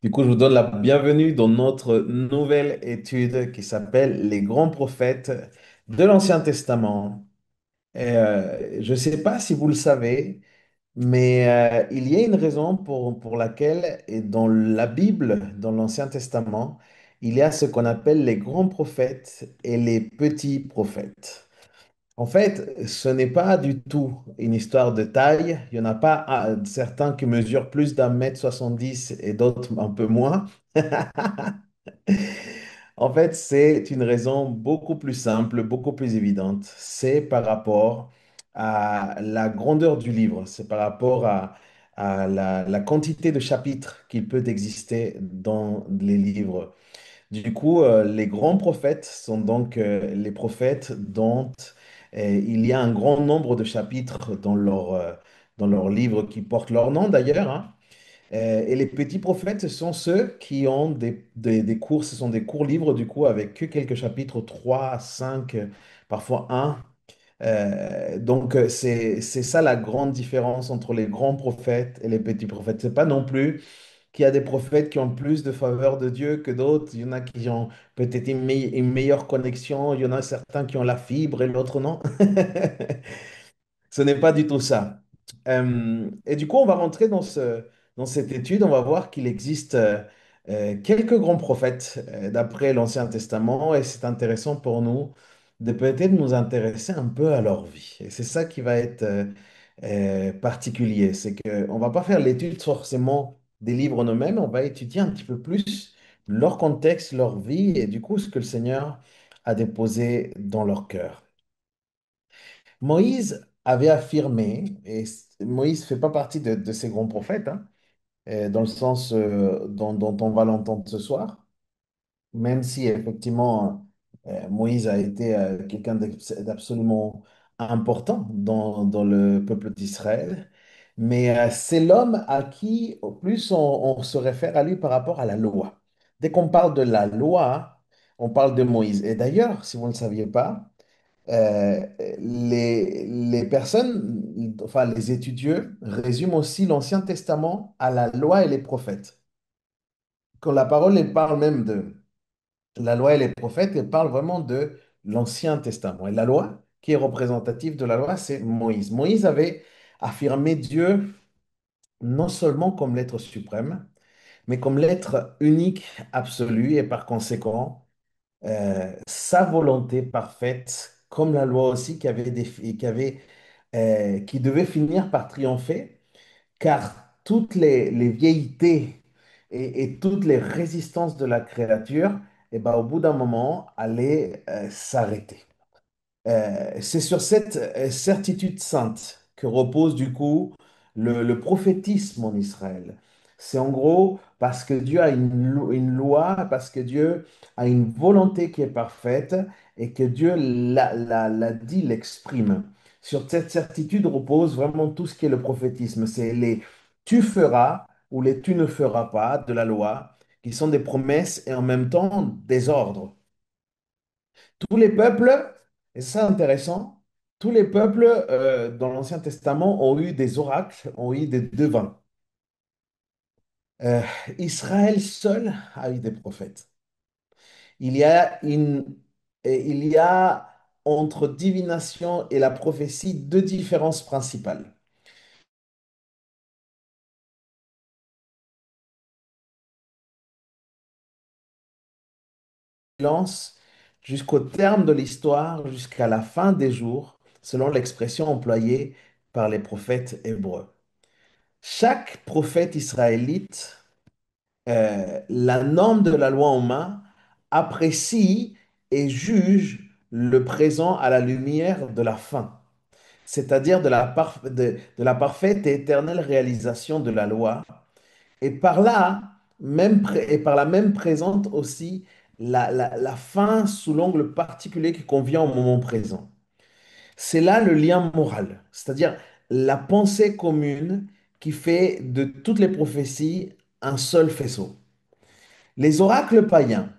Du coup, je vous donne la bienvenue dans notre nouvelle étude qui s'appelle Les grands prophètes de l'Ancien Testament. Je ne sais pas si vous le savez, mais il y a une raison pour laquelle, et dans la Bible, dans l'Ancien Testament, il y a ce qu'on appelle les grands prophètes et les petits prophètes. En fait, ce n'est pas du tout une histoire de taille. Il n'y en a pas certains qui mesurent plus d'1,70 m et d'autres un peu moins. En fait, c'est une raison beaucoup plus simple, beaucoup plus évidente. C'est par rapport à la grandeur du livre. C'est par rapport à la quantité de chapitres qu'il peut exister dans les livres. Du coup, les grands prophètes sont donc les prophètes dont il y a un grand nombre de chapitres dans leur livre qui portent leur nom d'ailleurs, hein. Et les petits prophètes, ce sont ceux qui ont des cours, ce sont des courts livres du coup avec que quelques chapitres, 3, 5, parfois un. Donc c'est ça la grande différence entre les grands prophètes et les petits prophètes. C'est pas non plus qu'il y a des prophètes qui ont plus de faveur de Dieu que d'autres. Il y en a qui ont peut-être une meilleure connexion. Il y en a certains qui ont la fibre et l'autre non. Ce n'est pas du tout ça. Et du coup, on va rentrer dans cette étude. On va voir qu'il existe quelques grands prophètes d'après l'Ancien Testament et c'est intéressant pour nous de peut-être nous intéresser un peu à leur vie. Et c'est ça qui va être particulier. C'est qu'on ne va pas faire l'étude forcément des livres en eux-mêmes, on va étudier un petit peu plus leur contexte, leur vie et du coup ce que le Seigneur a déposé dans leur cœur. Moïse avait affirmé, et Moïse ne fait pas partie de ces grands prophètes, hein, dans le sens dont on va l'entendre ce soir, même si effectivement Moïse a été quelqu'un d'absolument important dans le peuple d'Israël, mais c'est l'homme à qui au plus on se réfère à lui par rapport à la loi. Dès qu'on parle de la loi, on parle de Moïse. Et d'ailleurs, si vous ne le saviez pas, les personnes, enfin les étudieux, résument aussi l'Ancien Testament à la loi et les prophètes. Quand la parole elle parle même de la loi et les prophètes, elle parle vraiment de l'Ancien Testament. Et la loi, qui est représentative de la loi, c'est Moïse. Moïse avait affirmé Dieu non seulement comme l'être suprême, mais comme l'être unique, absolu, et par conséquent, sa volonté parfaite, comme la loi aussi qui devait finir par triompher, car toutes les vieillités et toutes les résistances de la créature, eh ben, au bout d'un moment, allaient s'arrêter. C'est sur cette certitude sainte que repose du coup le prophétisme en Israël. C'est en gros parce que Dieu a une loi, parce que Dieu a une volonté qui est parfaite et que Dieu l'a dit, l'exprime. Sur cette certitude repose vraiment tout ce qui est le prophétisme. C'est les tu feras ou les tu ne feras pas de la loi, qui sont des promesses et en même temps des ordres. Tous les peuples, et c'est ça intéressant, tous les peuples dans l'Ancien Testament ont eu des oracles, ont eu des devins. Euh, Israël seul a eu des prophètes. Il y a il y a entre divination et la prophétie deux différences principales. Lance jusqu'au terme de l'histoire, jusqu'à la fin des jours, selon l'expression employée par les prophètes hébreux. Chaque prophète israélite la norme de la loi en main, apprécie et juge le présent à la lumière de la fin, c'est-à-dire de la parfaite et éternelle réalisation de la loi. Et par là, et par là même présente aussi la fin sous l'angle particulier qui convient au moment présent. C'est là le lien moral, c'est-à-dire la pensée commune qui fait de toutes les prophéties un seul faisceau. Les oracles païens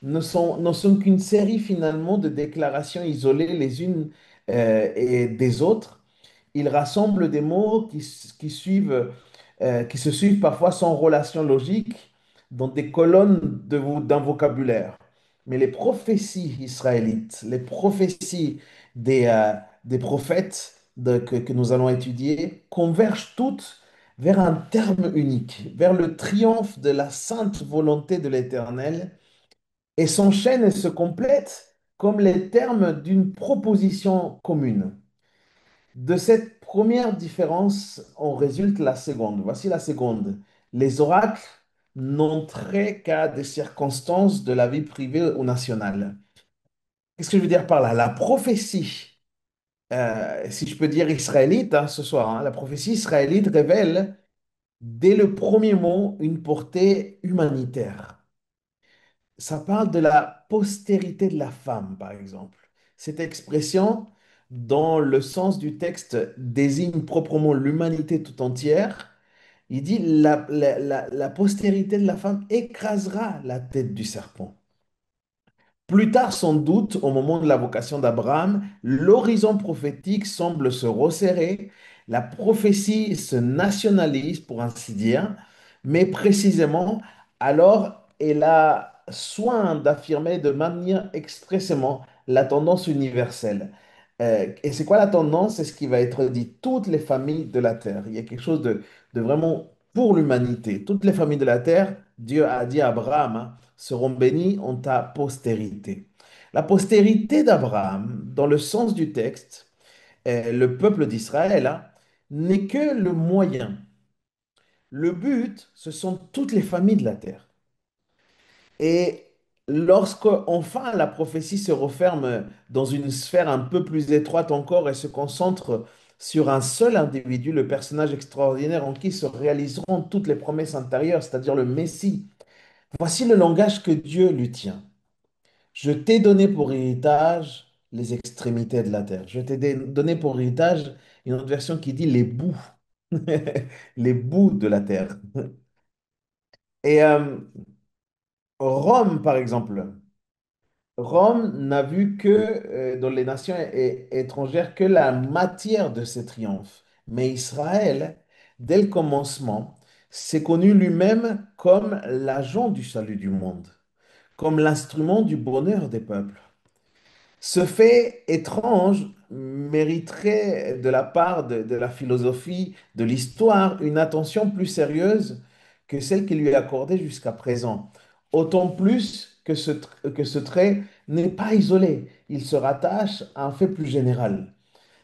ne sont qu'une série finalement de déclarations isolées les unes et des autres. Ils rassemblent des mots qui suivent, qui se suivent parfois sans relation logique, dans des colonnes d'un vocabulaire. Mais les prophéties israélites, les prophéties des prophètes que nous allons étudier, convergent toutes vers un terme unique, vers le triomphe de la sainte volonté de l'Éternel, et s'enchaînent et se complètent comme les termes d'une proposition commune. De cette première différence, on résulte la seconde. Voici la seconde. Les oracles n'ont trait qu'à des circonstances de la vie privée ou nationale. Qu'est-ce que je veux dire par là? La prophétie, si je peux dire israélite ce soir, la prophétie israélite révèle dès le premier mot une portée humanitaire. Ça parle de la postérité de la femme, par exemple. Cette expression, dans le sens du texte, désigne proprement l'humanité tout entière. Il dit la postérité de la femme écrasera la tête du serpent. Plus tard, sans doute, au moment de la vocation d'Abraham, l'horizon prophétique semble se resserrer, la prophétie se nationalise, pour ainsi dire, mais précisément, alors elle a soin d'affirmer de manière expressément la tendance universelle. Et c'est quoi la tendance? C'est ce qui va être dit, toutes les familles de la terre. Il y a quelque chose de vraiment pour l'humanité. Toutes les familles de la terre, Dieu a dit à Abraham, seront bénis en ta postérité. La postérité d'Abraham, dans le sens du texte, le peuple d'Israël, n'est que le moyen. Le but, ce sont toutes les familles de la terre. Et lorsque enfin la prophétie se referme dans une sphère un peu plus étroite encore et se concentre sur un seul individu, le personnage extraordinaire en qui se réaliseront toutes les promesses intérieures, c'est-à-dire le Messie, voici le langage que Dieu lui tient. Je t'ai donné pour héritage les extrémités de la terre. Je t'ai donné pour héritage une autre version qui dit les bouts, les bouts de la terre. Et Rome, par exemple, Rome n'a vu que dans les nations étrangères que la matière de ses triomphes. Mais Israël, dès le commencement, s'est connu lui-même comme l'agent du salut du monde, comme l'instrument du bonheur des peuples. Ce fait étrange mériterait de la part de la philosophie de l'histoire une attention plus sérieuse que celle qui lui est accordée jusqu'à présent. Autant plus que ce trait n'est pas isolé, il se rattache à un fait plus général.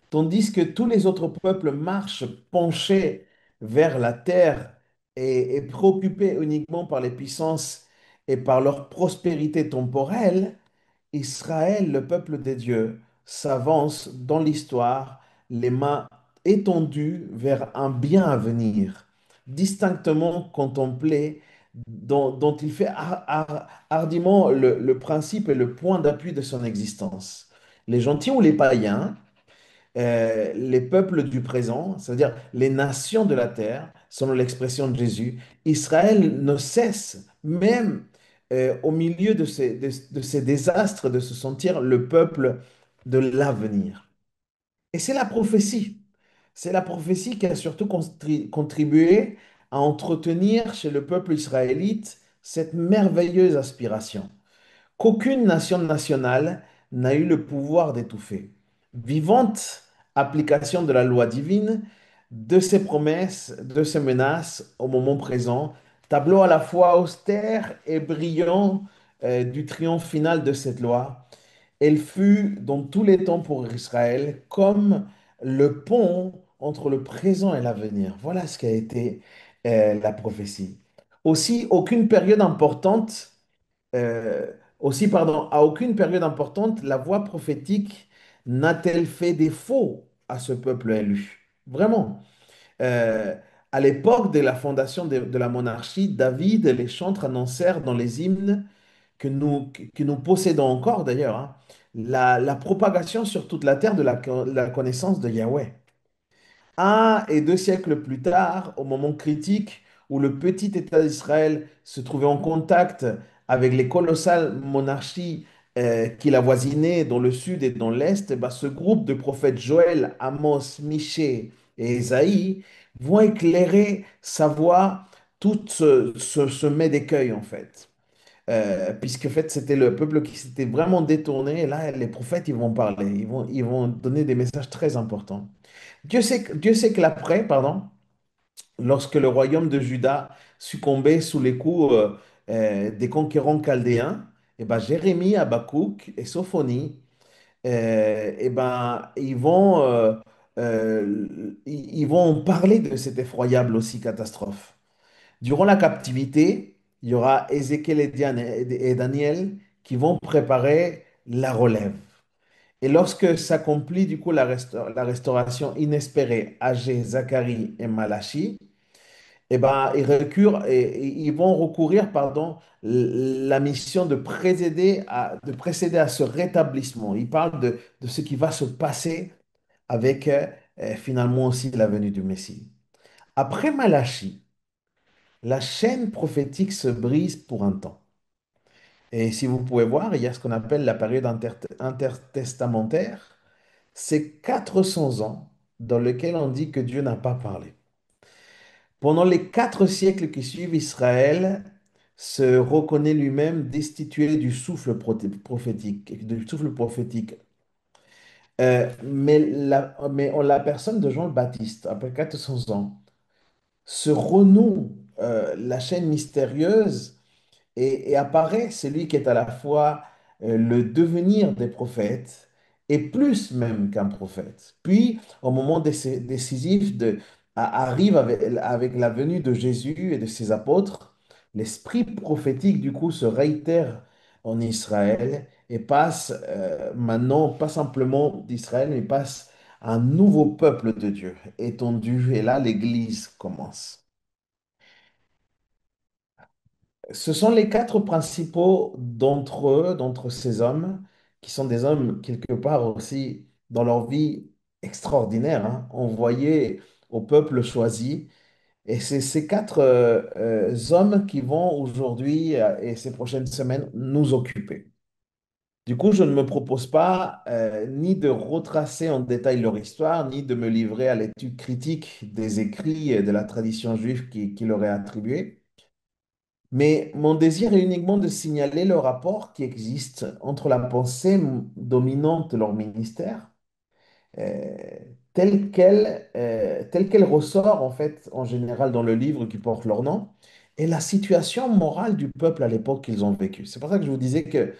Tandis que tous les autres peuples marchent penchés vers la terre et préoccupés uniquement par les puissances et par leur prospérité temporelle, Israël, le peuple de Dieu, s'avance dans l'histoire, les mains étendues vers un bien à venir, distinctement contemplé, dont il fait hardiment le principe et le point d'appui de son existence. Les gentils ou les païens, les peuples du présent, c'est-à-dire les nations de la terre, selon l'expression de Jésus, Israël ne cesse, même au milieu de ces désastres, de se sentir le peuple de l'avenir. Et c'est la prophétie. C'est la prophétie qui a surtout contribué à entretenir chez le peuple israélite cette merveilleuse aspiration qu'aucune nation nationale n'a eu le pouvoir d'étouffer. Vivante application de la loi divine, de ses promesses, de ses menaces au moment présent, tableau à la fois austère et brillant du triomphe final de cette loi. Elle fut dans tous les temps pour Israël comme le pont entre le présent et l'avenir. Voilà ce qu'a été la prophétie. Aussi, aucune période importante pardon, à aucune période importante, la voix prophétique n'a-t-elle fait défaut à ce peuple élu? Vraiment. Euh, à l'époque de la fondation de la monarchie, David et les chantres annoncèrent dans les hymnes que nous possédons encore d'ailleurs, la propagation sur toute la terre de la connaissance de Yahweh. Un et deux siècles plus tard, au moment critique où le petit État d'Israël se trouvait en contact avec les colossales monarchies qui l'avoisinaient dans le sud et dans l'est, ce groupe de prophètes Joël, Amos, Michée et Ésaïe vont éclairer sa voie tout se met d'écueil en fait. Puisque en fait, c'était le peuple qui s'était vraiment détourné. Et là, les prophètes, ils vont parler, ils vont donner des messages très importants. Dieu sait que l'après, pardon, lorsque le royaume de Juda succombait sous les coups des conquérants chaldéens, et ben, Jérémie, Habakkuk et Sophonie, et ben, ils vont parler de cette effroyable aussi catastrophe. Durant la captivité, il y aura Ézéchiel et Daniel qui vont préparer la relève. Et lorsque s'accomplit du coup la restauration inespérée, Agé, Zacharie et Malachi, eh ben, et ils vont recourir, pardon, la mission de précéder à ce rétablissement. Ils parlent de ce qui va se passer avec finalement aussi la venue du Messie. Après Malachi, la chaîne prophétique se brise pour un temps. Et si vous pouvez voir, il y a ce qu'on appelle la période intertestamentaire. C'est 400 ans dans lesquels on dit que Dieu n'a pas parlé. Pendant les 4 siècles qui suivent, Israël se reconnaît lui-même destitué du souffle prophétique, du souffle prophétique. Mais la personne de Jean le Baptiste, après 400 ans, se renoue la chaîne mystérieuse et apparaît celui qui est à la fois le devenir des prophètes et plus même qu'un prophète. Puis, au moment décisif, arrive avec la venue de Jésus et de ses apôtres, l'esprit prophétique du coup se réitère en Israël et passe maintenant, pas simplement d'Israël, mais passe à un nouveau peuple de Dieu étendu. Et là, l'Église commence. Ce sont les 4 principaux d'entre ces hommes, qui sont des hommes quelque part aussi dans leur vie extraordinaire, hein, envoyés au peuple choisi. Et c'est ces 4 hommes qui vont aujourd'hui et ces prochaines semaines nous occuper. Du coup, je ne me propose pas ni de retracer en détail leur histoire, ni de me livrer à l'étude critique des écrits et de la tradition juive qui leur est attribuée. Mais mon désir est uniquement de signaler le rapport qui existe entre la pensée dominante de leur ministère, euh, telle qu'elle ressort en fait en général dans le livre qui porte leur nom, et la situation morale du peuple à l'époque qu'ils ont vécu. C'est pour ça que je vous disais que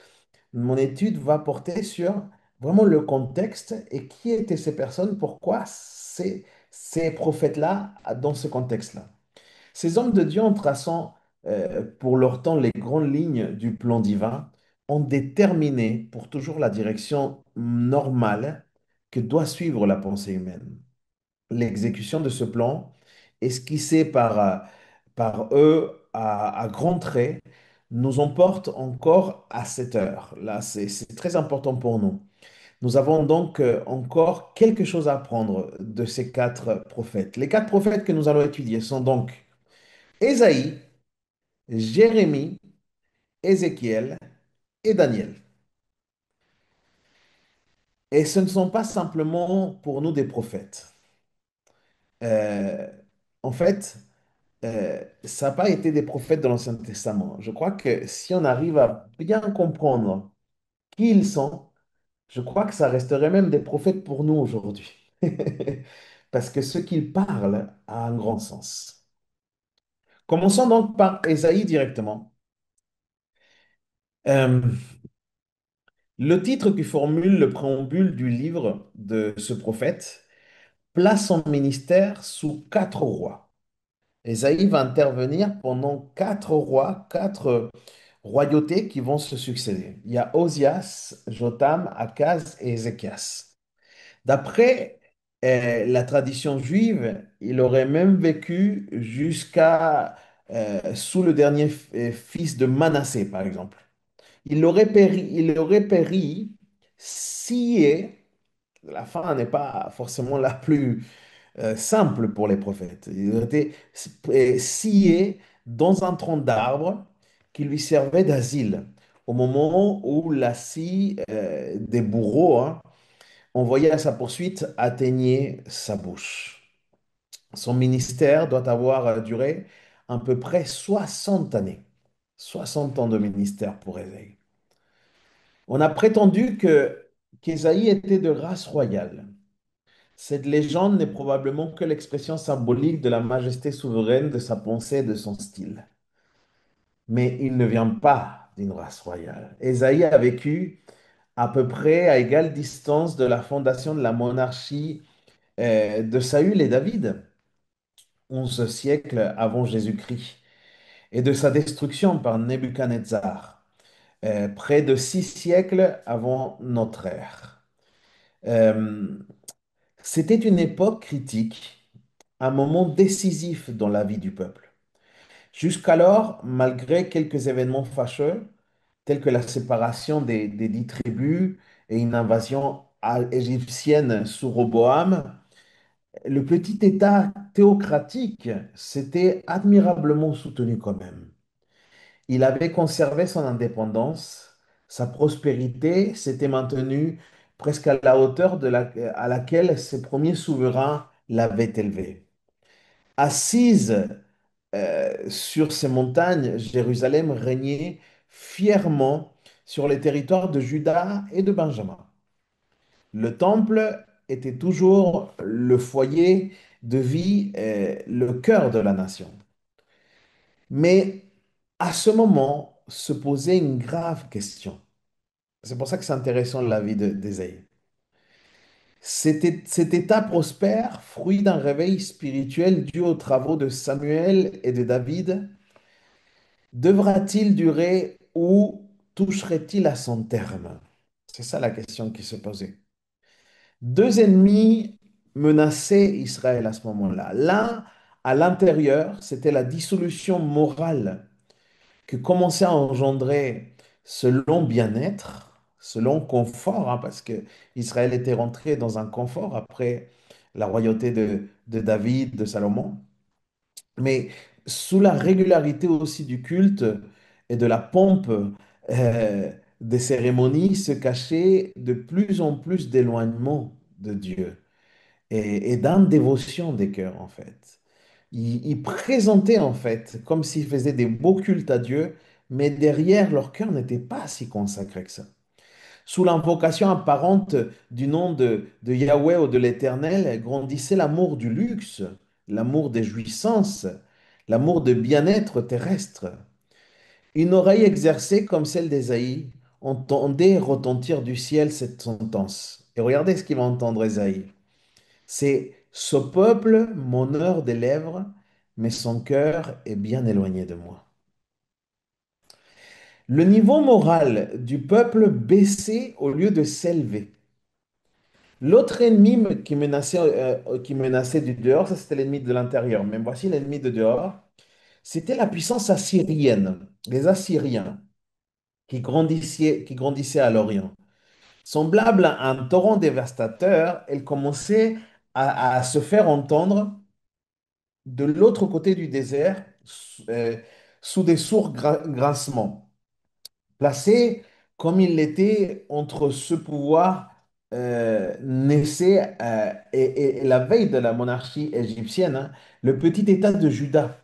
mon étude va porter sur vraiment le contexte et qui étaient ces personnes, pourquoi ces prophètes-là dans ce contexte-là. Ces hommes de Dieu, en traçant pour leur temps les grandes lignes du plan divin, ont déterminé pour toujours la direction normale que doit suivre la pensée humaine. L'exécution de ce plan, esquissé par eux à grands traits, nous emporte encore à cette heure. Là, c'est très important pour nous. Nous avons donc encore quelque chose à apprendre de ces 4 prophètes. Les 4 prophètes que nous allons étudier sont donc Ésaïe, Jérémie, Ézéchiel et Daniel. Et ce ne sont pas simplement pour nous des prophètes. Euh, en fait, ça n'a pas été des prophètes de l'Ancien Testament. Je crois que si on arrive à bien comprendre qui ils sont, je crois que ça resterait même des prophètes pour nous aujourd'hui. Parce que ce qu'ils parlent a un grand sens. Commençons donc par Ésaïe directement. Euh, le titre qui formule le préambule du livre de ce prophète place son ministère sous 4 rois. Ésaïe va intervenir pendant 4 rois, 4 royautés qui vont se succéder. Il y a Osias, Jotham, Akaz et Ézéchias. D'après la tradition juive, il aurait même vécu jusqu'à sous le dernier fils de Manassé, par exemple. Il aurait péri si la fin n'est pas forcément la plus simple pour les prophètes. Il était scié dans un tronc d'arbre qui lui servait d'asile au moment où la scie des bourreaux, hein, envoyée à sa poursuite, atteignait sa bouche. Son ministère doit avoir duré à peu près 60 années. 60 ans de ministère pour Ésaïe. On a prétendu que qu'Ésaïe était de race royale. Cette légende n'est probablement que l'expression symbolique de la majesté souveraine de sa pensée et de son style. Mais il ne vient pas d'une race royale. Ésaïe a vécu à peu près à égale distance de la fondation de la monarchie de Saül et David, 11 siècles avant Jésus-Christ, et de sa destruction par Nebuchadnezzar, près de 6 siècles avant notre ère. Euh, C'était une époque critique, un moment décisif dans la vie du peuple. Jusqu'alors, malgré quelques événements fâcheux, tels que la séparation des 10 tribus et une invasion égyptienne sous Roboam, le petit État théocratique s'était admirablement soutenu quand même. Il avait conservé son indépendance, sa prospérité s'était maintenue presque à la hauteur à laquelle ses premiers souverains l'avaient élevé. Assise sur ces montagnes, Jérusalem régnait fièrement sur les territoires de Juda et de Benjamin. Le temple était toujours le foyer de vie, le cœur de la nation. Mais à ce moment se posait une grave question. C'est pour ça que c'est intéressant la vie d'Ésaïe. Cet état prospère, fruit d'un réveil spirituel dû aux travaux de Samuel et de David, devra-t-il durer ou toucherait-il à son terme? C'est ça la question qui se posait. Deux ennemis menaçaient Israël à ce moment-là. L'un, à l'intérieur, c'était la dissolution morale que commençait à engendrer ce long bien-être, ce long confort, hein, parce que Israël était rentré dans un confort après la royauté de David, de Salomon. Mais sous la régularité aussi du culte et de la pompe des cérémonies se cachait de plus en plus d'éloignement de Dieu et d'indévotion des cœurs, en fait. Ils présentaient, en fait, comme s'ils faisaient des beaux cultes à Dieu, mais derrière, leur cœur n'était pas si consacré que ça. Sous l'invocation apparente du nom de Yahweh ou de l'Éternel, grandissait l'amour du luxe, l'amour des jouissances, l'amour de bien-être terrestre. Une oreille exercée comme celle d'Ésaïe entendait retentir du ciel cette sentence. Et regardez ce qu'il va entendre Ésaïe. C'est ce peuple m'honore des lèvres, mais son cœur est bien éloigné de moi. Le niveau moral du peuple baissait au lieu de s'élever. L'autre ennemi qui menaçait du dehors, ça c'était l'ennemi de l'intérieur. Mais voici l'ennemi de dehors, c'était la puissance assyrienne, les Assyriens qui grandissaient à l'Orient. Semblable à un torrent dévastateur, elle commençait à se faire entendre de l'autre côté du désert, euh, sous des sourds grincements, placé comme il l'était entre ce pouvoir naissait et la veille de la monarchie égyptienne, hein, le petit État de Juda,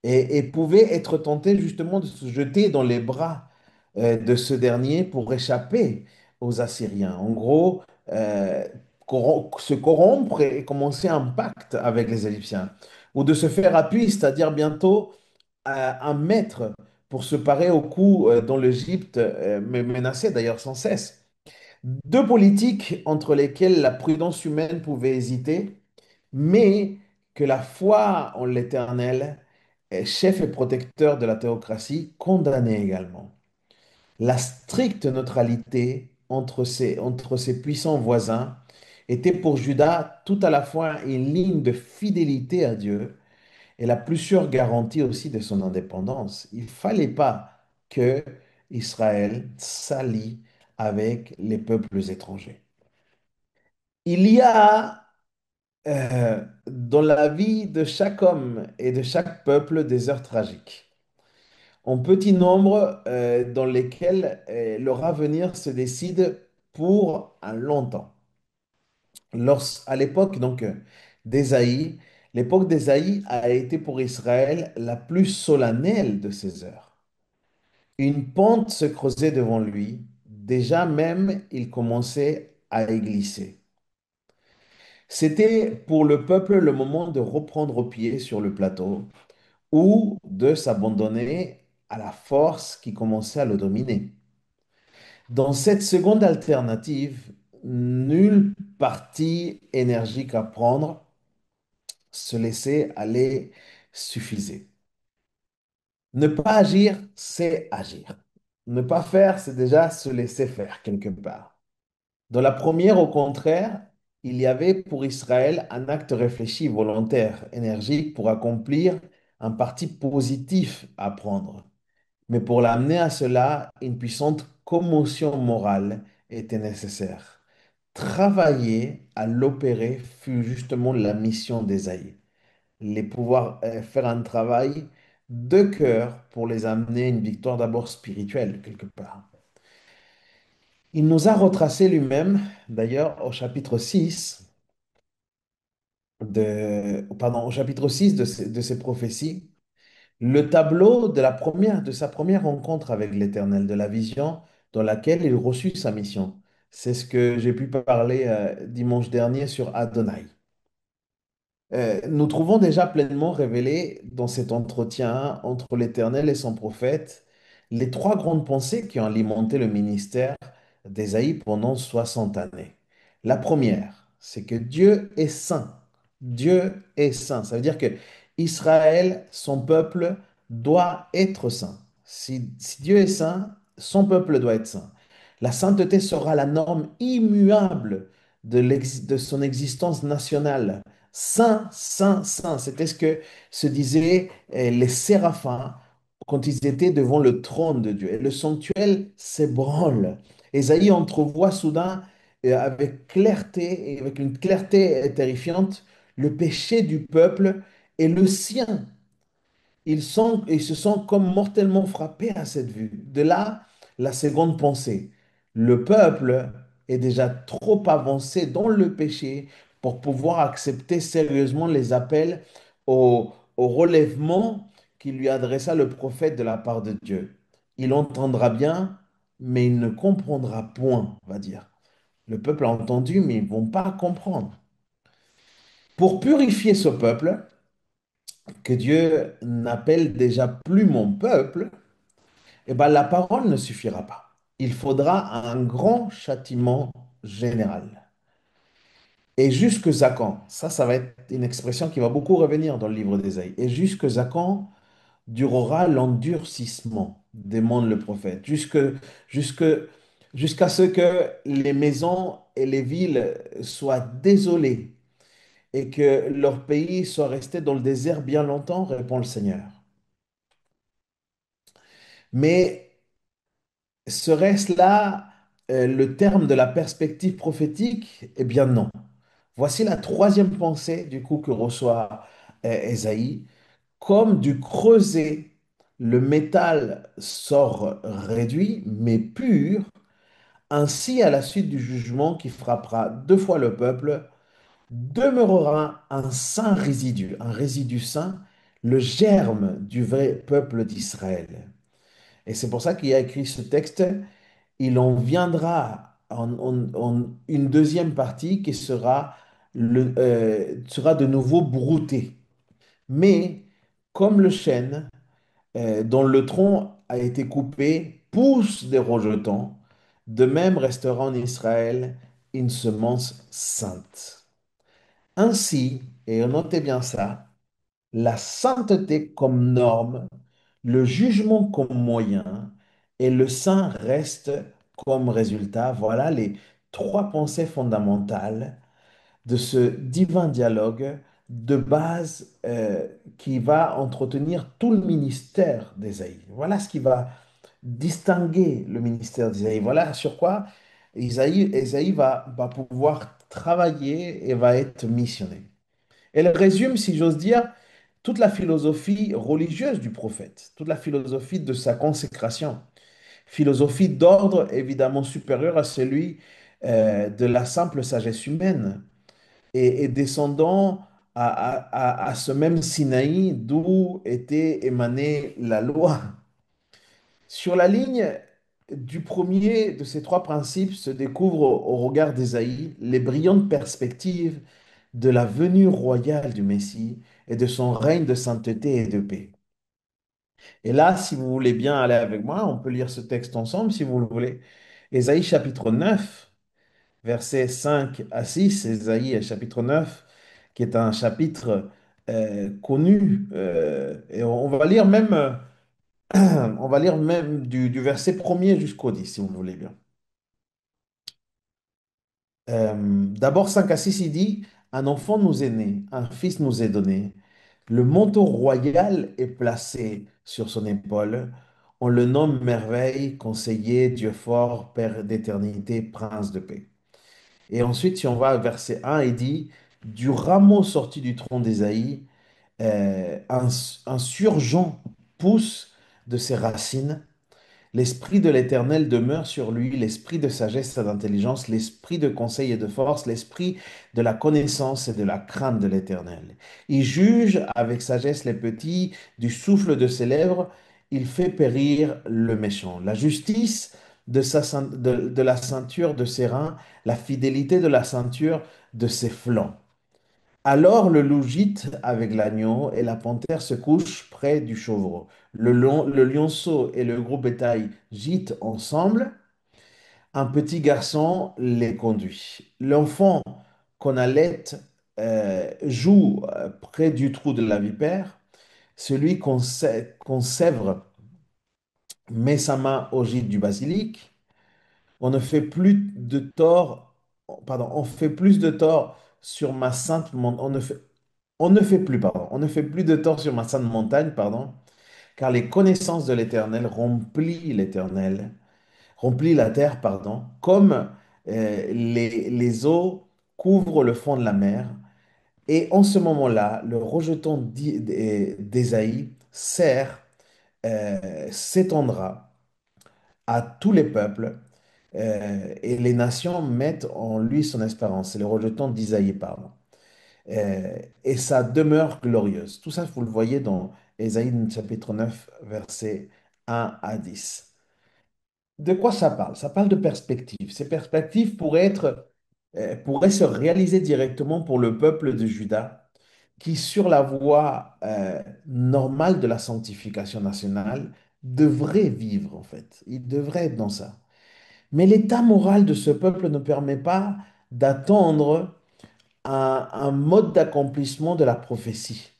et pouvait être tenté justement de se jeter dans les bras de ce dernier pour échapper aux Assyriens. En gros, se corrompre et commencer un pacte avec les Égyptiens, ou de se faire appui, c'est-à-dire bientôt un maître pour se parer au coup dont l'Égypte menaçait d'ailleurs sans cesse. Deux politiques entre lesquelles la prudence humaine pouvait hésiter, mais que la foi en l'Éternel, chef et protecteur de la théocratie, condamnait également. La stricte neutralité entre ses puissants voisins était pour Judas tout à la fois une ligne de fidélité à Dieu et la plus sûre garantie aussi de son indépendance. Il ne fallait pas que Israël s'allie avec les peuples étrangers. Il y a dans la vie de chaque homme et de chaque peuple des heures tragiques, en petit nombre dans lesquelles leur avenir se décide pour un long temps. À l'époque donc d'Ésaïe, L'époque d'Ésaïe a été pour Israël la plus solennelle de ses heures. Une pente se creusait devant lui. Déjà même, il commençait à y glisser. C'était pour le peuple le moment de reprendre pied sur le plateau ou de s'abandonner à la force qui commençait à le dominer. Dans cette seconde alternative, nulle partie énergique à prendre, se laisser aller suffisait. Ne pas agir, c'est agir. Ne pas faire, c'est déjà se laisser faire quelque part. Dans la première, au contraire, il y avait pour Israël un acte réfléchi, volontaire, énergique pour accomplir un parti positif à prendre. Mais pour l'amener à cela, une puissante commotion morale était nécessaire. Travailler à l'opérer fut justement la mission d'Ésaïe. Les pouvoir faire un travail de cœur pour les amener à une victoire d'abord spirituelle, quelque part. Il nous a retracé lui-même, d'ailleurs, au chapitre 6 au chapitre 6 de ces prophéties, le tableau de de sa première rencontre avec l'Éternel, de la vision dans laquelle il reçut sa mission. C'est ce que j'ai pu parler dimanche dernier sur Adonai. Nous trouvons déjà pleinement révélé dans cet entretien entre l'Éternel et son prophète les trois grandes pensées qui ont alimenté le ministère d'Ésaïe pendant 60 années. La première, c'est que Dieu est saint. Dieu est saint. Ça veut dire que Israël, son peuple, doit être saint. Si Dieu est saint, son peuple doit être saint. La sainteté sera la norme immuable de son existence nationale. Saint, saint, saint. C'était ce que se disaient les séraphins quand ils étaient devant le trône de Dieu. Et le sanctuaire s'ébranle. Ésaïe entrevoit soudain, avec clarté, et avec une clarté terrifiante, le péché du peuple et le sien. Ils se sont comme mortellement frappés à cette vue. De là, la seconde pensée. Le peuple est déjà trop avancé dans le péché pour pouvoir accepter sérieusement les appels au relèvement qui lui adressa le prophète de la part de Dieu. Il entendra bien, mais il ne comprendra point, on va dire. Le peuple a entendu, mais ils ne vont pas comprendre. Pour purifier ce peuple, que Dieu n'appelle déjà plus mon peuple, eh ben, la parole ne suffira pas. Il faudra un grand châtiment général. Et jusque à quand? Ça va être une expression qui va beaucoup revenir dans le livre d'Ésaïe. Et jusque à quand durera l'endurcissement, demande le prophète. Jusque, jusqu'à ce que les maisons et les villes soient désolées et que leur pays soit resté dans le désert bien longtemps, répond le Seigneur. Mais serait-ce là le terme de la perspective prophétique? Eh bien non. Voici la troisième pensée du coup que reçoit Ésaïe. Comme du creuset, le métal sort réduit, mais pur, ainsi à la suite du jugement qui frappera deux fois le peuple, demeurera un résidu saint, le germe du vrai peuple d'Israël. Et c'est pour ça qu'il a écrit ce texte. Il en viendra en une deuxième partie qui sera de nouveau broutée. Mais comme le chêne dont le tronc a été coupé pousse des rejetons, de même restera en Israël une semence sainte. Ainsi, et notez bien ça, la sainteté comme norme, le jugement comme moyen et le saint reste comme résultat. Voilà les trois pensées fondamentales de ce divin dialogue de base qui va entretenir tout le ministère d'Ésaïe. Voilà ce qui va distinguer le ministère d'Ésaïe. Voilà sur quoi Ésaïe va pouvoir travailler et va être missionné. Elle résume, si j'ose dire, toute la philosophie religieuse du prophète, toute la philosophie de sa consécration. Philosophie d'ordre évidemment supérieur à celui de la simple sagesse humaine et descendant à ce même Sinaï d'où était émanée la loi. Sur la ligne du premier de ces trois principes se découvrent au regard d'Ésaïe les brillantes perspectives de la venue royale du Messie et de son règne de sainteté et de paix. Et là, si vous voulez bien aller avec moi, on peut lire ce texte ensemble si vous le voulez. Ésaïe chapitre 9, versets 5 à 6. Ésaïe chapitre 9, qui est un chapitre connu. Et on va lire même, on va lire même du verset premier jusqu'au 10, si vous le voulez bien. D'abord, 5 à 6, il dit, un enfant nous est né, un fils nous est donné. Le manteau royal est placé sur son épaule. On le nomme merveille, conseiller, Dieu fort, Père d'éternité, prince de paix. Et ensuite, si on va au verset 1, il dit, du rameau sorti du tronc d'Ésaïe, un surgeon pousse de ses racines. L'esprit de l'Éternel demeure sur lui, l'esprit de sagesse et d'intelligence, l'esprit de conseil et de force, l'esprit de la connaissance et de la crainte de l'Éternel. Il juge avec sagesse les petits, du souffle de ses lèvres, il fait périr le méchant. La justice de la ceinture de ses reins, la fidélité de la ceinture de ses flancs. Alors le loup gîte avec l'agneau et la panthère se couche près du chevreau. Le lionceau et le gros bétail gîtent ensemble. Un petit garçon les conduit. L'enfant qu'on allait joue près du trou de la vipère. Celui qu'on sèvre met sa main au gîte du basilic. On ne fait plus de tort, pardon, on fait plus de tort sur ma sainte montagne. On ne fait plus, pardon, on ne fait plus de tort sur ma sainte montagne, pardon, car les connaissances de l'Éternel, remplit la terre, pardon, comme les eaux couvrent le fond de la mer. Et en ce moment-là, le rejeton d'Ésaïe s'étendra à tous les peuples et les nations mettent en lui son espérance. C'est le rejeton d'Isaïe, pardon. Et sa demeure glorieuse. Tout ça, vous le voyez dans Ésaïe chapitre 9, versets 1 à 10. De quoi ça parle? Ça parle de perspectives. Ces perspectives pourraient se réaliser directement pour le peuple de Juda, qui, sur la voie normale de la sanctification nationale, devrait vivre, en fait. Il devrait être dans ça. Mais l'état moral de ce peuple ne permet pas d'attendre un mode d'accomplissement de la prophétie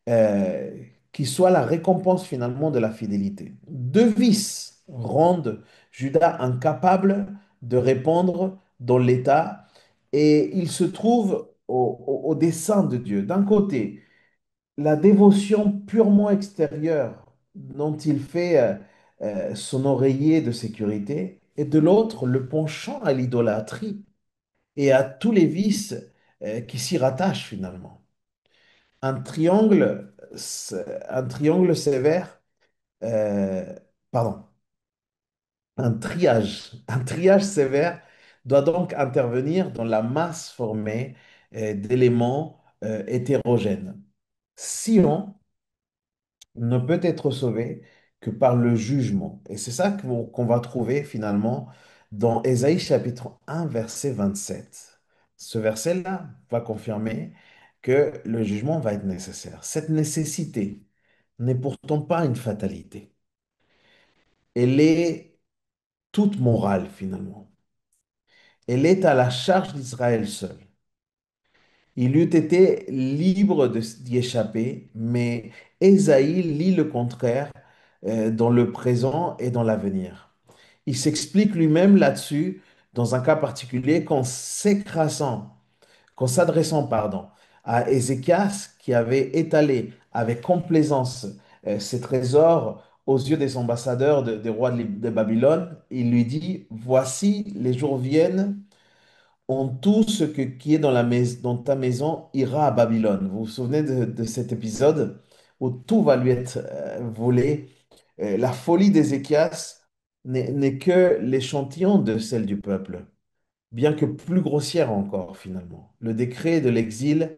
euh, qui soit la récompense finalement de la fidélité. Deux vices rendent Judas incapable de répondre dans l'état et il se trouve au dessein de Dieu. D'un côté, la dévotion purement extérieure dont il fait son oreiller de sécurité et de l'autre, le penchant à l'idolâtrie et à tous les vices qui s'y rattachent finalement. Un triangle, un triangle sévère, euh, pardon, un triage sévère doit donc intervenir dans la masse formée d'éléments hétérogènes. Sion ne peut être sauvé que par le jugement. Et c'est ça qu'on va trouver finalement dans Ésaïe chapitre 1, verset 27. Ce verset-là va confirmer que le jugement va être nécessaire. Cette nécessité n'est pourtant pas une fatalité. Elle est toute morale finalement. Elle est à la charge d'Israël seul. Il eût été libre d'y échapper, mais Ésaïe lit le contraire dans le présent et dans l'avenir. Il s'explique lui-même là-dessus dans un cas particulier qu'en s'adressant, pardon, à Ézéchias qui avait étalé avec complaisance ses trésors aux yeux des ambassadeurs des rois de Babylone, il lui dit, voici, les jours viennent en tout qui est dans dans ta maison ira à Babylone. Vous vous souvenez de cet épisode où tout va lui être volé? La folie d'Ézéchias n'est que l'échantillon de celle du peuple, bien que plus grossière encore finalement. Le décret de l'exil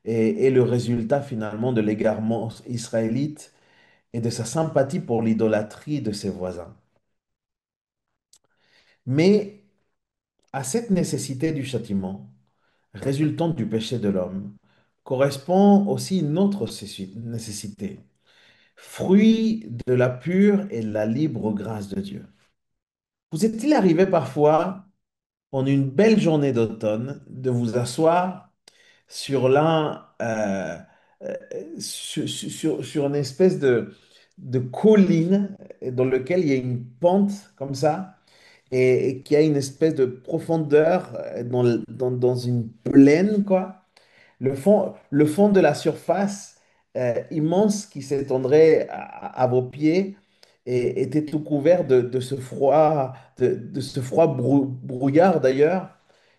est le résultat finalement de l'égarement israélite et de sa sympathie pour l'idolâtrie de ses voisins. Mais à cette nécessité du châtiment, résultant du péché de l'homme, correspond aussi une autre nécessité, fruit de la pure et la libre grâce de Dieu. Vous est-il arrivé parfois, en une belle journée d'automne, de vous asseoir sur euh, sur une espèce de colline dans lequel il y a une pente comme ça et qui a une espèce de profondeur dans une plaine, quoi. Le fond de la surface immense qui s'étendrait à vos pieds et était tout couvert de ce froid, de ce froid brouillard d'ailleurs,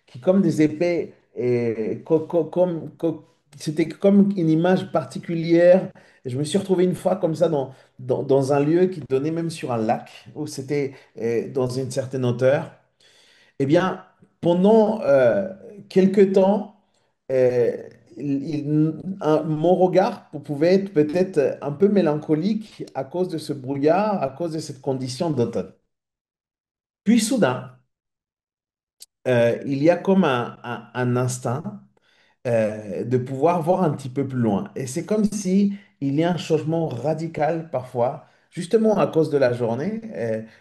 qui comme des épées, et c'était comme une image particulière. Et je me suis retrouvé une fois comme ça dans un lieu qui donnait même sur un lac, où c'était dans une certaine hauteur. Eh bien, pendant quelque temps, euh, mon regard pouvait être peut-être un peu mélancolique à cause de ce brouillard, à cause de cette condition d'automne. Puis soudain, il y a comme un instinct de pouvoir voir un petit peu plus loin. Et c'est comme si il y a un changement radical parfois, justement à cause de la journée.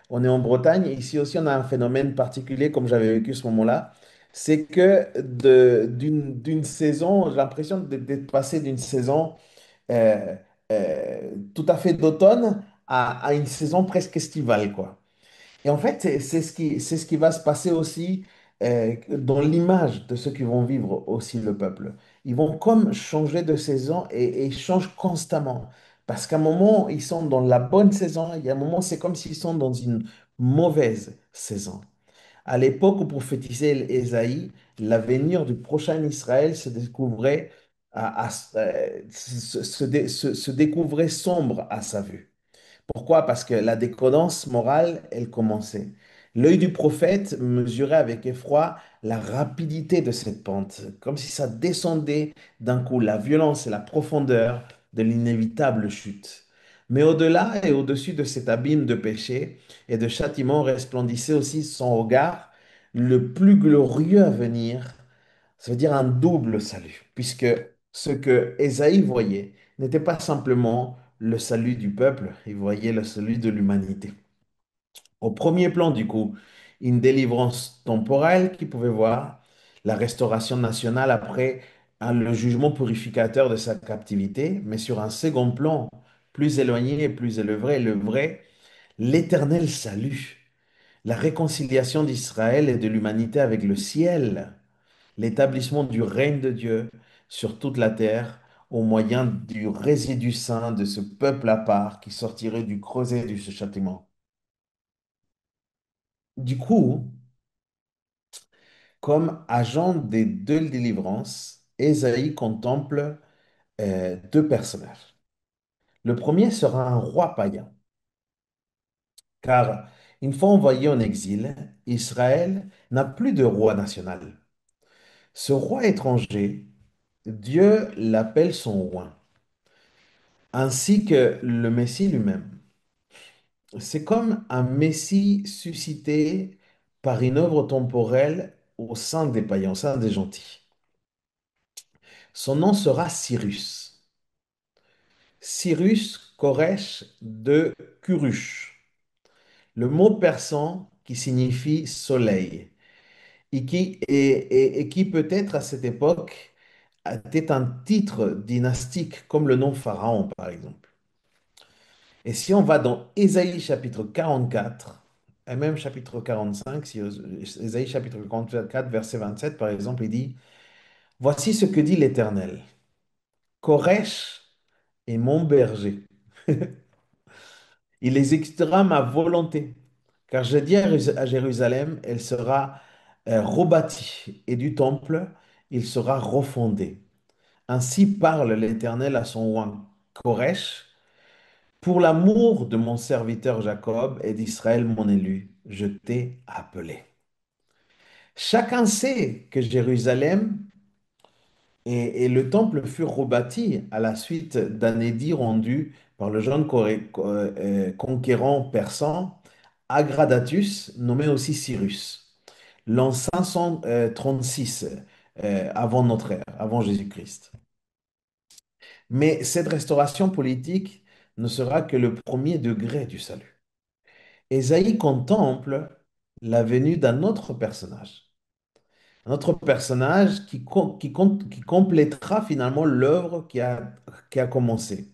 On est en Bretagne, et ici aussi on a un phénomène particulier comme j'avais vécu ce moment-là. C'est que d'une saison, j'ai l'impression d'être passé d'une saison euh, tout à fait d'automne à une saison presque estivale, quoi. Et en fait, c'est ce qui va se passer aussi dans l'image de ceux qui vont vivre aussi le peuple. Ils vont comme changer de saison et ils changent constamment. Parce qu'à un moment, ils sont dans la bonne saison, et à un moment, c'est comme s'ils sont dans une mauvaise saison. À l'époque où prophétisait Ésaïe, l'avenir du prochain Israël se découvrait, se découvrait sombre à sa vue. Pourquoi? Parce que la décadence morale, elle commençait. L'œil du prophète mesurait avec effroi la rapidité de cette pente, comme si ça descendait d'un coup, la violence et la profondeur de l'inévitable chute. Mais au-delà et au-dessus de cet abîme de péché et de châtiment resplendissait aussi son regard, le plus glorieux à venir, ça veut dire un double salut, puisque ce que Ésaïe voyait n'était pas simplement le salut du peuple, il voyait le salut de l'humanité. Au premier plan, du coup, une délivrance temporelle qui pouvait voir la restauration nationale après le jugement purificateur de sa captivité, mais sur un second plan, plus éloigné et plus élevé, le vrai, l'éternel salut, la réconciliation d'Israël et de l'humanité avec le ciel, l'établissement du règne de Dieu sur toute la terre au moyen du résidu saint de ce peuple à part qui sortirait du creuset de ce châtiment. Du coup, comme agent des deux délivrances, Ésaïe contemple deux personnages. Le premier sera un roi païen, car une fois envoyé en exil, Israël n'a plus de roi national. Ce roi étranger, Dieu l'appelle son roi, ainsi que le Messie lui-même. C'est comme un Messie suscité par une œuvre temporelle au sein des païens, au sein des gentils. Son nom sera Cyrus. Cyrus Koresh de Kurush, le mot persan qui signifie soleil, et qui peut-être à cette époque était un titre dynastique comme le nom Pharaon par exemple. Et si on va dans Ésaïe chapitre 44, et même chapitre 45, si Ésaïe chapitre 44, verset 27 par exemple, il dit, voici ce que dit l'Éternel. Koresh est mon berger. Il exécutera ma volonté. Car j'ai dit à Jérusalem, elle sera rebâtie, et du temple, il sera refondé. Ainsi parle l'Éternel à son roi Koresh, pour l'amour de mon serviteur Jacob et d'Israël mon élu, je t'ai appelé. Chacun sait que Jérusalem Et le temple fut rebâti à la suite d'un édit rendu par le jeune conquérant persan Agradatus, nommé aussi Cyrus, l'an 536 avant notre ère, avant Jésus-Christ. Mais cette restauration politique ne sera que le premier degré du salut. Ésaïe contemple la venue d'un autre personnage. Un autre personnage qui complétera finalement l'œuvre qui a commencé.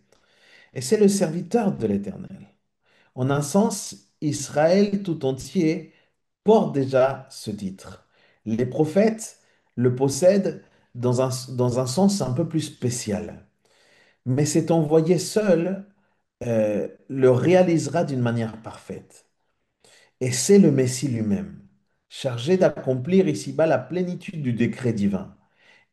Et c'est le serviteur de l'Éternel. En un sens, Israël tout entier porte déjà ce titre. Les prophètes le possèdent dans un sens un peu plus spécial. Mais cet envoyé seul le réalisera d'une manière parfaite. Et c'est le Messie lui-même, chargé d'accomplir ici-bas la plénitude du décret divin.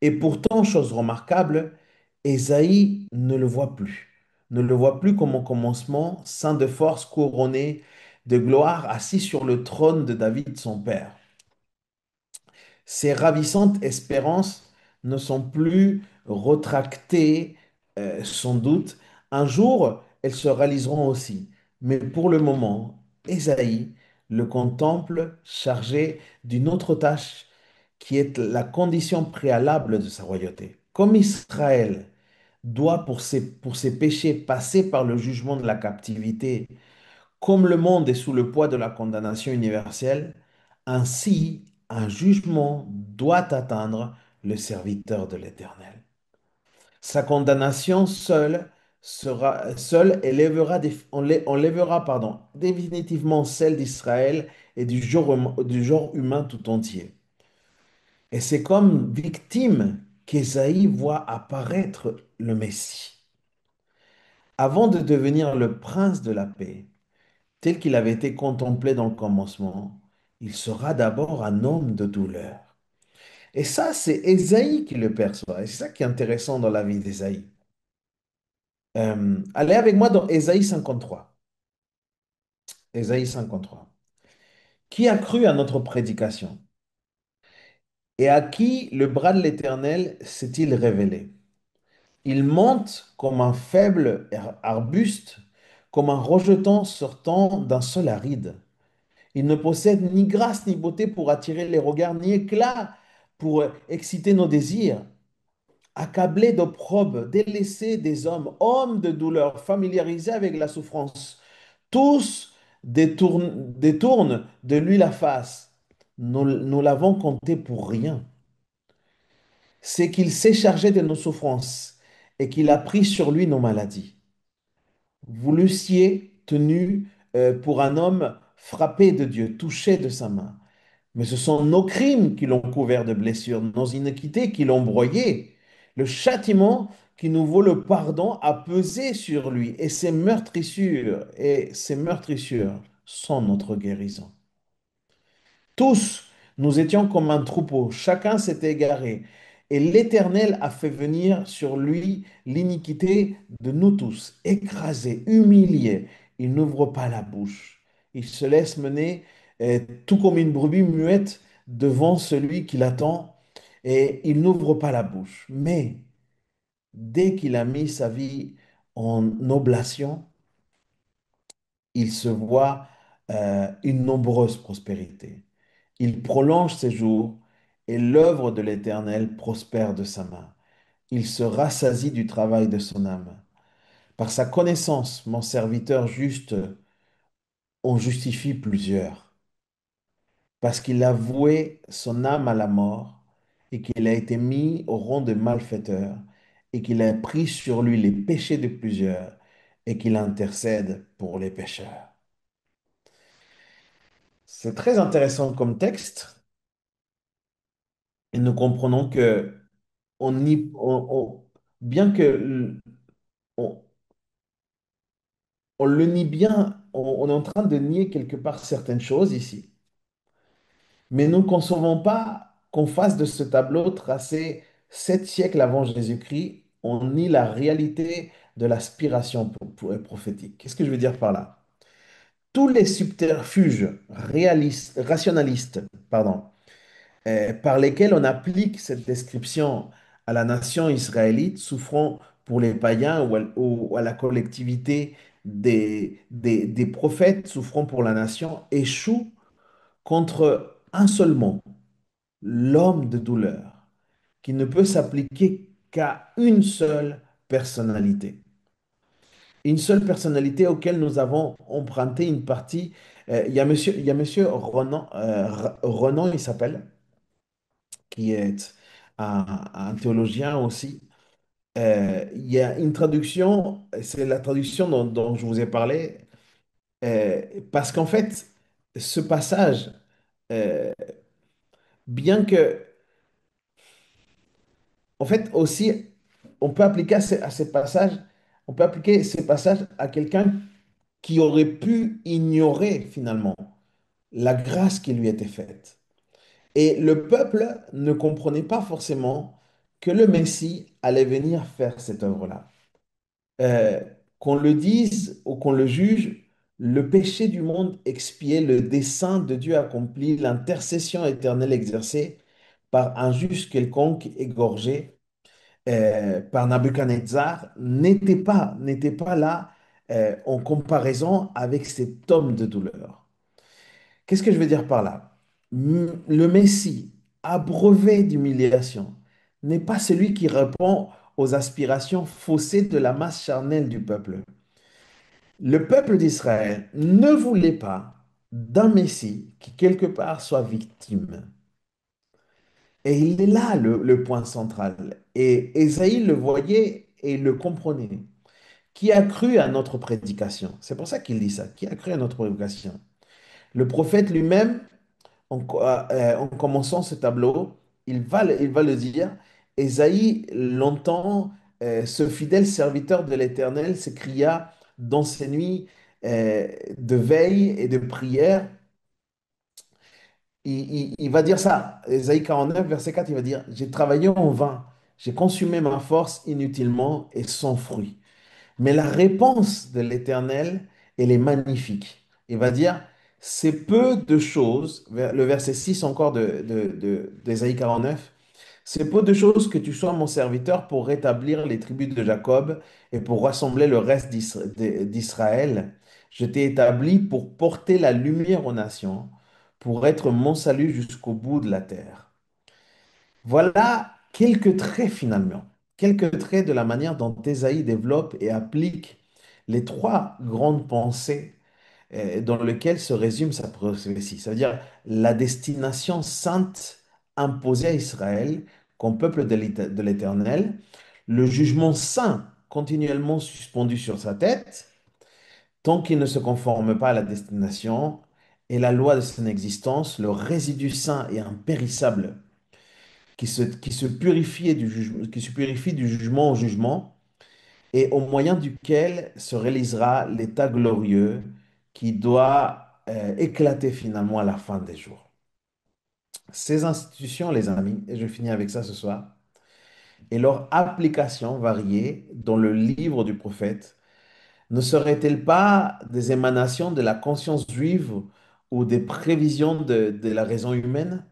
Et pourtant, chose remarquable, Ésaïe ne le voit plus. Ne le voit plus comme au commencement, saint de force couronné de gloire, assis sur le trône de David, son père. Ces ravissantes espérances ne sont plus retractées, sans doute. Un jour, elles se réaliseront aussi. Mais pour le moment, Ésaïe le contemple chargé d'une autre tâche qui est la condition préalable de sa royauté. Comme Israël doit pour ses péchés passer par le jugement de la captivité, comme le monde est sous le poids de la condamnation universelle, ainsi un jugement doit atteindre le serviteur de l'Éternel. Sa condamnation seule enlèvera, définitivement celle d'Israël et du genre humain tout entier. Et c'est comme victime qu'Ésaïe voit apparaître le Messie. Avant de devenir le prince de la paix, tel qu'il avait été contemplé dans le commencement, il sera d'abord un homme de douleur. Et ça, c'est Ésaïe qui le perçoit. Et c'est ça qui est intéressant dans la vie d'Ésaïe. Allez avec moi dans Ésaïe 53. Ésaïe 53. Qui a cru à notre prédication? Et à qui le bras de l'Éternel s'est-il révélé? Il monte comme un faible arbuste, comme un rejeton sortant d'un sol aride. Il ne possède ni grâce ni beauté pour attirer les regards, ni éclat pour exciter nos désirs. Accablé d'opprobre, délaissé des hommes, hommes de douleur, familiarisés avec la souffrance, tous détournent de lui la face. Nous l'avons compté pour rien. C'est qu'il s'est chargé de nos souffrances et qu'il a pris sur lui nos maladies. Vous l'eussiez tenu pour un homme frappé de Dieu, touché de sa main. Mais ce sont nos crimes qui l'ont couvert de blessures, nos iniquités qui l'ont broyé. Le châtiment qui nous vaut le pardon a pesé sur lui, et ses meurtrissures sont notre guérison. Tous, nous étions comme un troupeau, chacun s'était égaré, et l'Éternel a fait venir sur lui l'iniquité de nous tous, écrasé, humilié. Il n'ouvre pas la bouche. Il se laisse mener, tout comme une brebis muette devant celui qui l'attend, et il n'ouvre pas la bouche. Mais dès qu'il a mis sa vie en oblation, il se voit une nombreuse prospérité. Il prolonge ses jours et l'œuvre de l'Éternel prospère de sa main. Il se rassasie du travail de son âme. Par sa connaissance, mon serviteur juste en justifie plusieurs, parce qu'il a voué son âme à la mort et qu'il a été mis au rang de malfaiteur et qu'il a pris sur lui les péchés de plusieurs et qu'il intercède pour les pécheurs. C'est très intéressant comme texte et nous comprenons que bien que on, on le nie bien, on est en train de nier quelque part certaines choses ici, mais nous ne concevons pas qu'en face de ce tableau tracé 7 siècles avant Jésus-Christ, on nie la réalité de l'aspiration prophétique. Qu'est-ce que je veux dire par là? Tous les subterfuges rationalistes, pardon, par lesquels on applique cette description à la nation israélite, souffrant pour les païens ou à la collectivité des prophètes, souffrant pour la nation, échoue contre un seul mot, l'homme de douleur, qui ne peut s'appliquer qu'à une seule personnalité. Une seule personnalité auquel nous avons emprunté une partie. Il y a monsieur Renan, Renan, il s'appelle, qui est un théologien aussi. Il y a une traduction, c'est la traduction dont je vous ai parlé, parce qu'en fait, ce passage, euh, bien que, en fait, aussi, on peut appliquer à ces passages, on peut appliquer ces passages à quelqu'un qui aurait pu ignorer finalement la grâce qui lui était faite. Et le peuple ne comprenait pas forcément que le Messie allait venir faire cette œuvre-là. Euh, qu'on le dise ou qu'on le juge, le péché du monde expié, le dessein de Dieu accompli, l'intercession éternelle exercée par un juste quelconque égorgé par Nabuchodonosor n'était pas là en comparaison avec cet homme de douleur. Qu'est-ce que je veux dire par là? Le Messie, abreuvé d'humiliation, n'est pas celui qui répond aux aspirations faussées de la masse charnelle du peuple. Le peuple d'Israël ne voulait pas d'un Messie qui, quelque part, soit victime. Et il est là le point central. Et Ésaïe le voyait et le comprenait. Qui a cru à notre prédication? C'est pour ça qu'il dit ça. Qui a cru à notre prédication? Le prophète lui-même, en commençant ce tableau, il va le dire. Ésaïe, longtemps, ce fidèle serviteur de l'Éternel s'écria dans ces nuits de veille et de prière. Il va dire ça, Ésaïe 49, verset 4, il va dire, j'ai travaillé en vain, j'ai consumé ma force inutilement et sans fruit. Mais la réponse de l'Éternel, elle est magnifique. Il va dire, c'est peu de choses, le verset 6 encore d'Ésaïe 49, c'est peu de choses que tu sois mon serviteur pour rétablir les tribus de Jacob et pour rassembler le reste d'Israël. Je t'ai établi pour porter la lumière aux nations, pour être mon salut jusqu'au bout de la terre. Voilà quelques traits finalement, quelques traits de la manière dont Ésaïe développe et applique les trois grandes pensées dans lesquelles se résume sa prophétie. Ça veut dire la destination sainte imposée à Israël comme peuple de l'Éternel, le jugement saint continuellement suspendu sur sa tête, tant qu'il ne se conforme pas à la destination, et la loi de son existence, le résidu saint et impérissable qui se purifie qui se purifie du jugement au jugement, et au moyen duquel se réalisera l'état glorieux qui doit éclater finalement à la fin des jours. Ces institutions, les amis, et je finis avec ça ce soir, et leur application variée dans le livre du prophète, ne seraient-elles pas des émanations de la conscience juive ou des prévisions de la raison humaine?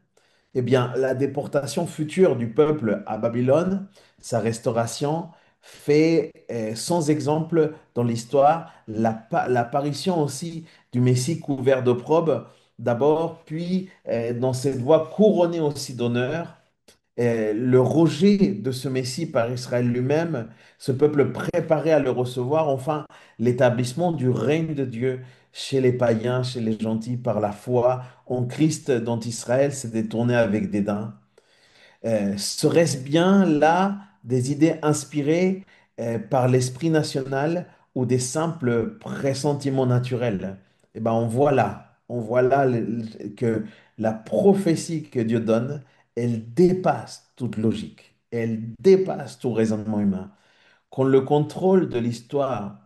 Eh bien, la déportation future du peuple à Babylone, sa restauration, fait sans exemple dans l'histoire l'apparition aussi du Messie couvert d'opprobre d'abord, puis dans cette voie couronnée aussi d'honneur, le rejet de ce Messie par Israël lui-même, ce peuple préparé à le recevoir, enfin l'établissement du règne de Dieu chez les païens, chez les gentils, par la foi en Christ dont Israël s'est détourné avec dédain. Serait-ce bien là des idées inspirées par l'esprit national ou des simples pressentiments naturels? Eh ben, on voit là que la prophétie que Dieu donne, elle dépasse toute logique, elle dépasse tout raisonnement humain. Quand le contrôle de l'histoire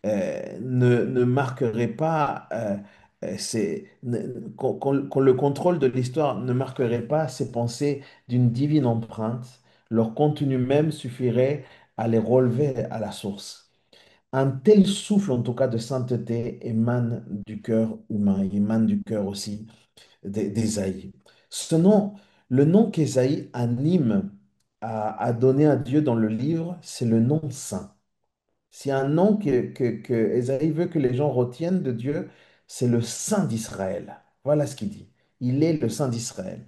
ne marquerait pas quand le contrôle de l'histoire ne marquerait pas ces pensées d'une divine empreinte, leur contenu même suffirait à les relever à la source. Un tel souffle, en tout cas, de sainteté émane du cœur humain, il émane du cœur aussi d'Ésaïe. Ce nom, le nom qu'Ésaïe anime a donné à Dieu dans le livre, c'est le nom saint. S'il y a un nom que Ésaïe veut que les gens retiennent de Dieu, c'est le Saint d'Israël. Voilà ce qu'il dit. Il est le Saint d'Israël.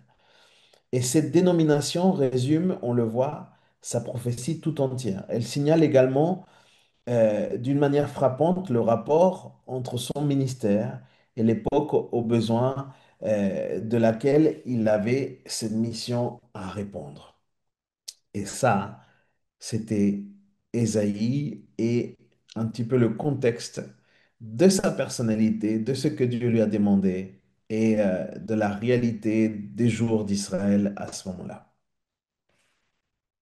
Et cette dénomination résume, on le voit, sa prophétie tout entière. Elle signale également, d'une manière frappante, le rapport entre son ministère et l'époque aux besoins de laquelle il avait cette mission à répondre. Et ça, c'était Ésaïe et un petit peu le contexte de sa personnalité, de ce que Dieu lui a demandé et de la réalité des jours d'Israël à ce moment-là.